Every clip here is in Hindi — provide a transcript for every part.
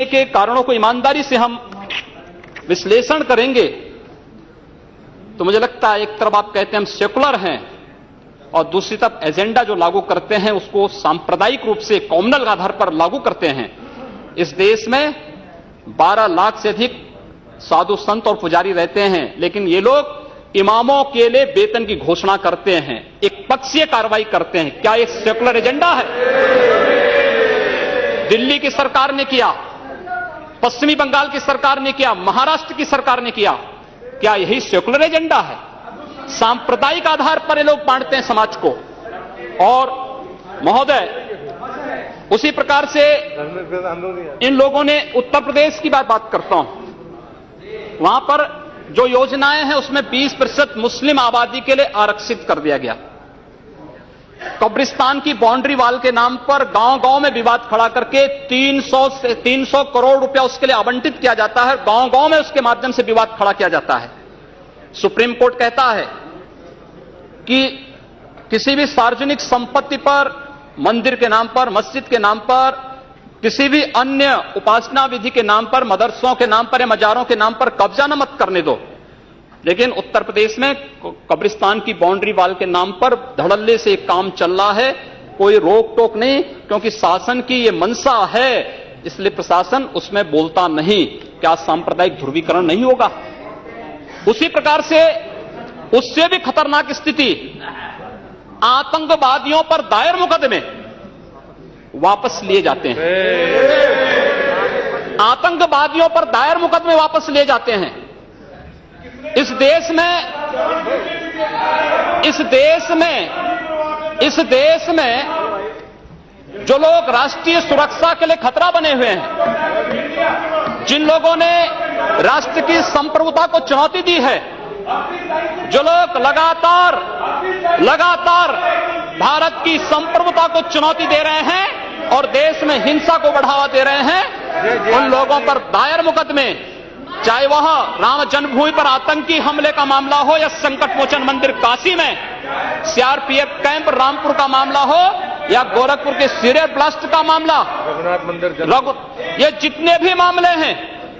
के कारणों को ईमानदारी से हम विश्लेषण करेंगे तो मुझे लगता है एक तरफ आप कहते हैं हम सेकुलर हैं और दूसरी तरफ एजेंडा जो लागू करते हैं उसको सांप्रदायिक रूप से कॉम्युनल आधार पर लागू करते हैं। इस देश में 12 लाख से अधिक साधु संत और पुजारी रहते हैं, लेकिन ये लोग इमामों के लिए वेतन की घोषणा करते हैं, एक पक्षीय कार्रवाई करते हैं। क्या एक सेकुलर एजेंडा है? दिल्ली की सरकार ने किया, पश्चिमी बंगाल की सरकार ने किया, महाराष्ट्र की सरकार ने किया। क्या यही सेकुलर एजेंडा है? सांप्रदायिक आधार पर ये लोग बांटते हैं समाज को। और महोदय, उसी प्रकार से इन लोगों ने उत्तर प्रदेश की बात करता हूं, वहां पर जो योजनाएं हैं उसमें 20% मुस्लिम आबादी के लिए आरक्षित कर दिया गया। कब्रिस्तान की बाउंड्री वाल के नाम पर गांव-गांव में विवाद खड़ा करके 300 करोड़ रुपया उसके लिए आवंटित किया जाता है। गांव-गांव में उसके माध्यम से विवाद खड़ा किया जाता है। सुप्रीम कोर्ट कहता है कि किसी भी सार्वजनिक संपत्ति पर, मंदिर के नाम पर, मस्जिद के नाम पर, किसी भी अन्य उपासना विधि के नाम पर, मदरसों के नाम पर या मजारों के नाम पर कब्जा न मत करने दो। लेकिन उत्तर प्रदेश में कब्रिस्तान की बाउंड्री वाल के नाम पर धड़ल्ले से एक काम चल रहा है, कोई रोक टोक नहीं, क्योंकि शासन की ये मंशा है, इसलिए प्रशासन उसमें बोलता नहीं। क्या सांप्रदायिक ध्रुवीकरण नहीं होगा? उसी प्रकार से उससे भी खतरनाक स्थिति, आतंकवादियों पर दायर मुकदमे वापस लिए जाते हैं। आतंकवादियों पर दायर मुकदमे वापस लिए जाते हैं। इस देश में जो लोग राष्ट्रीय सुरक्षा के लिए खतरा बने हुए हैं, जिन लोगों ने राष्ट्र की संप्रभुता को चुनौती दी है, जो लोग लगातार भारत की संप्रभुता को चुनौती दे रहे हैं और देश में हिंसा को बढ़ावा दे रहे हैं, उन लोगों पर दायर मुकदमे, चाहे वह राम जन्मभूमि पर आतंकी हमले का मामला हो या संकट मोचन मंदिर काशी में सीआरपीएफ कैंप रामपुर का मामला हो या गोरखपुर के सीरियल ब्लास्ट का मामला, रघुनाथ मंदिर, ये जितने भी मामले हैं,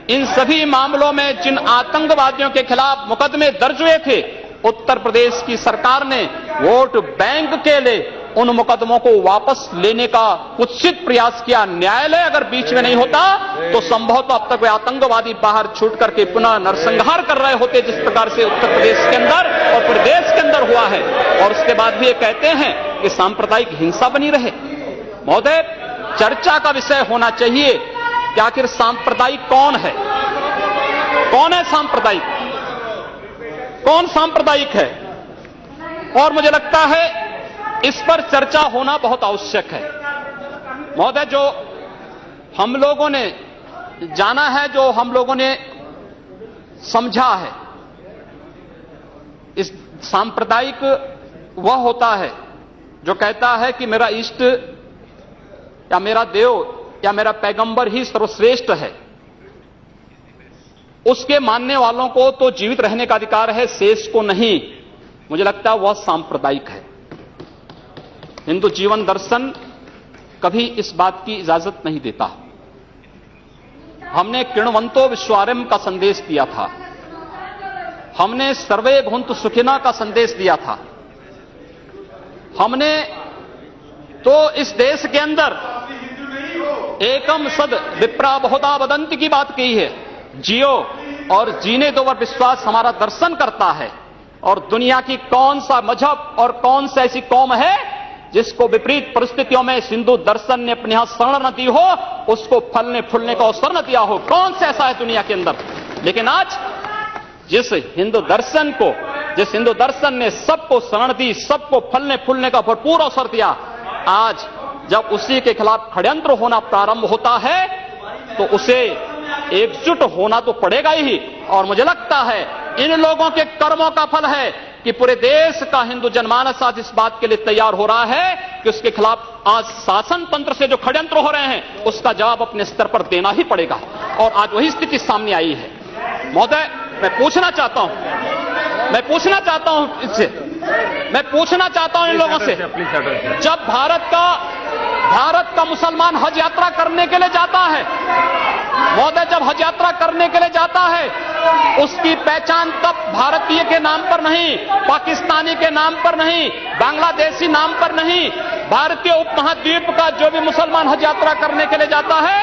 इन सभी मामलों में जिन आतंकवादियों के खिलाफ मुकदमे दर्ज हुए थे, उत्तर प्रदेश की सरकार ने वोट बैंक के लिए उन मुकदमों को वापस लेने का कुत्सित प्रयास किया। न्यायालय अगर बीच में नहीं होता तो संभवतः अब तक वे आतंकवादी बाहर छूट करके पुनः नरसंहार कर रहे होते, जिस प्रकार से उत्तर प्रदेश के अंदर और प्रदेश के अंदर हुआ है। और उसके बाद भी ये कहते हैं कि सांप्रदायिक हिंसा बनी रहे। महोदय, चर्चा का विषय होना चाहिए कि आखिर सांप्रदायिक कौन है? कौन है सांप्रदायिक? कौन सांप्रदायिक है? और मुझे लगता है इस पर चर्चा होना बहुत आवश्यक है। महोदय, जो हम लोगों ने जाना है, जो हम लोगों ने समझा है, इस सांप्रदायिक वह होता है जो कहता है कि मेरा इष्ट या मेरा देव या मेरा पैगंबर ही सर्वश्रेष्ठ है। उसके मानने वालों को तो जीवित रहने का अधिकार है, शेष को नहीं। मुझे लगता है वह सांप्रदायिक है। हिंदू जीवन दर्शन कभी इस बात की इजाजत नहीं देता। हमने किण्वंतो विश्वारंभ का संदेश दिया था, हमने सर्वे भुंतु सुखिना का संदेश दिया था, हमने तो इस देश के अंदर एकम सद विप्रा बहुधा वदंती की बात की है। जियो और जीने दो पर विश्वास हमारा दर्शन करता है। और दुनिया की कौन सा मजहब और कौन सा ऐसी कौम है जिसको विपरीत परिस्थितियों में हिंदू दर्शन ने अपने यहां शरण न दी हो, उसको फलने फूलने का अवसर न दिया हो? कौन सा ऐसा है दुनिया के अंदर? लेकिन आज जिस हिंदू दर्शन ने सबको शरण दी, सबको फलने फूलने का भरपूर अवसर दिया, आज जब उसी के खिलाफ षड्यंत्र होना प्रारंभ होता है तो उसे एकजुट होना तो पड़ेगा ही। और मुझे लगता है इन लोगों के कर्मों का फल है कि पूरे देश का हिंदू जनमानस आज इस बात के लिए तैयार हो रहा है कि उसके खिलाफ आज शासन तंत्र से जो षड्यंत्र हो रहे हैं उसका जवाब अपने स्तर पर देना ही पड़ेगा। और आज वही स्थिति सामने आई है। महोदय, मैं पूछना चाहता हूं इन लोगों से, जब भारत का मुसलमान हज यात्रा करने के लिए जाता है महोदय, जब हज यात्रा करने के लिए जाता है उसकी पहचान तब भारतीय के नाम पर नहीं, पाकिस्तानी के नाम पर नहीं, बांग्लादेशी नाम पर नहीं, भारतीय उपमहाद्वीप का जो भी मुसलमान हज यात्रा करने के लिए जाता है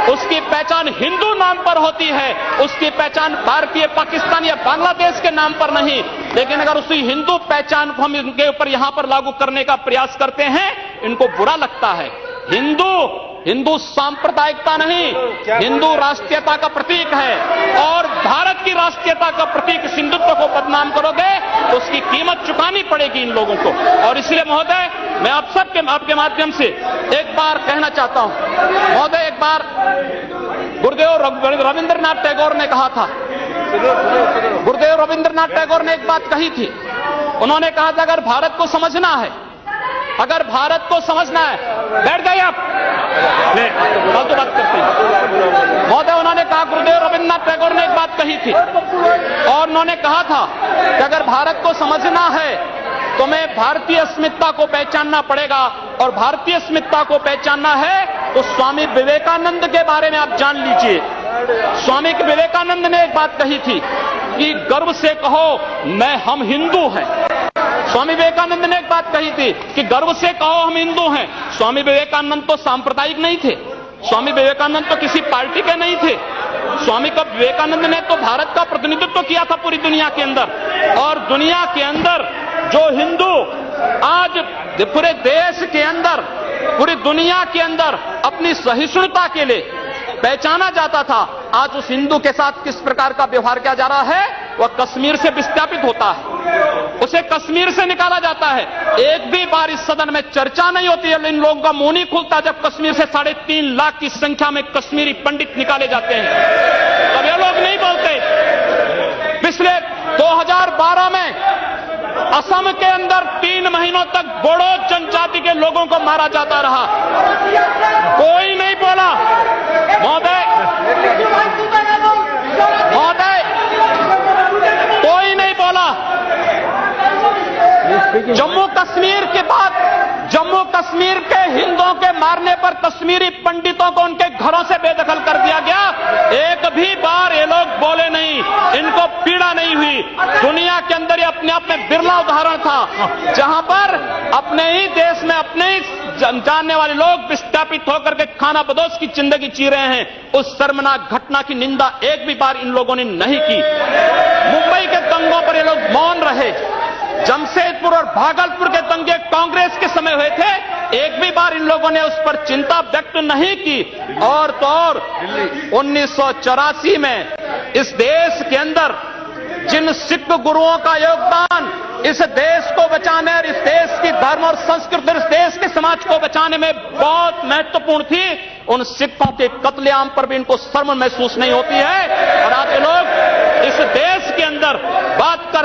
उसकी पहचान हिंदू नाम पर होती है, उसकी पहचान भारतीय, पाकिस्तानी या बांग्लादेश के नाम पर नहीं। लेकिन अगर उसी हिंदू पहचान को हम इनके ऊपर यहां पर लागू करने का प्रयास करते हैं, इनको बुरा लगता है। हिंदू सांप्रदायिकता नहीं, हिंदू राष्ट्रीयता का प्रतीक है और भारत की राष्ट्रीयता का प्रतीक हिंदुत्व को बदनाम करोगे तो उसकी कीमत चुकानी पड़ेगी इन लोगों को। और इसलिए महोदय, मैं आप सबके आपके माध्यम से एक बार कहना चाहता हूं। महोदय, एक बार गुरुदेव रविंद्रनाथ टैगोर ने कहा था, गुरुदेव रविंद्रनाथ टैगोर ने एक बात कही थी। उन्होंने कहा था अगर भारत को समझना है, अगर भारत को समझना है, बैठ जाइए आप, फालतू बात करते हैं। महोदय, उन्होंने कहा, गुरुदेव रविंद्रनाथ टैगोर ने एक बात कही थी और उन्होंने कहा था कि अगर भारत को समझना है तो मैं भारतीय अस्मिता को पहचानना पड़ेगा, और भारतीय अस्मिता को पहचानना है तो स्वामी विवेकानंद के बारे में आप जान लीजिए। स्वामी विवेकानंद ने एक बात कही थी कि गर्व से कहो हम हिंदू हैं। स्वामी विवेकानंद ने एक बात कही थी कि गर्व से कहो हम हिंदू हैं। स्वामी विवेकानंद तो सांप्रदायिक नहीं थे, स्वामी विवेकानंद तो किसी पार्टी के नहीं थे। स्वामी विवेकानंद ने तो भारत का प्रतिनिधित्व किया था पूरी दुनिया के अंदर, और दुनिया के अंदर जो हिंदू आज पूरे देश के अंदर, पूरी दुनिया के अंदर अपनी सहिष्णुता के लिए पहचाना जाता था, आज उस हिंदू के साथ किस प्रकार का व्यवहार किया जा रहा है, वह कश्मीर से विस्थापित होता है, उसे कश्मीर से निकाला जाता है। एक भी बार इस सदन में चर्चा नहीं होती है, इन लोगों का मुंह नहीं खुलता जब कश्मीर से 3.5 लाख की संख्या में कश्मीरी पंडित निकाले जाते हैं, तब ये लोग नहीं बोलते। पिछले 2012 में असम के अंदर 3 महीनों तक बोडो जनजाति के लोगों को मारा जाता रहा, कोई नहीं बोला। महोदय, कोई नहीं बोला। जम्मू कश्मीर के बाद जम्मू कश्मीर के हिंदुओं के मारने पर कश्मीरी पंडितों को उनके घरों से बेदखल कर दिया गया, एक भी बार ये लोग बोले नहीं, इनको पीड़ा नहीं हुई। दुनिया के अंदर ये अपने आप में बिरला उदाहरण था जहां पर अपने ही देश में अपने ही जानने वाले लोग विस्थापित होकर के खाना बदोश की जिंदगी जी रहे हैं। उस शर्मनाक घटना की निंदा एक भी बार इन लोगों ने नहीं की। मुंबई के दंगों पर ये लोग मौन रहे। जमशेदपुर और भागलपुर के दंगे कांग्रेस के समय हुए थे, एक भी बार इन लोगों ने उस पर चिंता व्यक्त नहीं की। और तो और 1984 में इस देश के अंदर जिन सिख गुरुओं का योगदान इस देश को बचाने और इस देश की धर्म और संस्कृति, इस देश के समाज को बचाने में बहुत महत्वपूर्ण थी, उन सिखों के कत्लेआम पर भी इनको शर्म महसूस नहीं होती है। और आज लोग इस देश के अंदर बात कर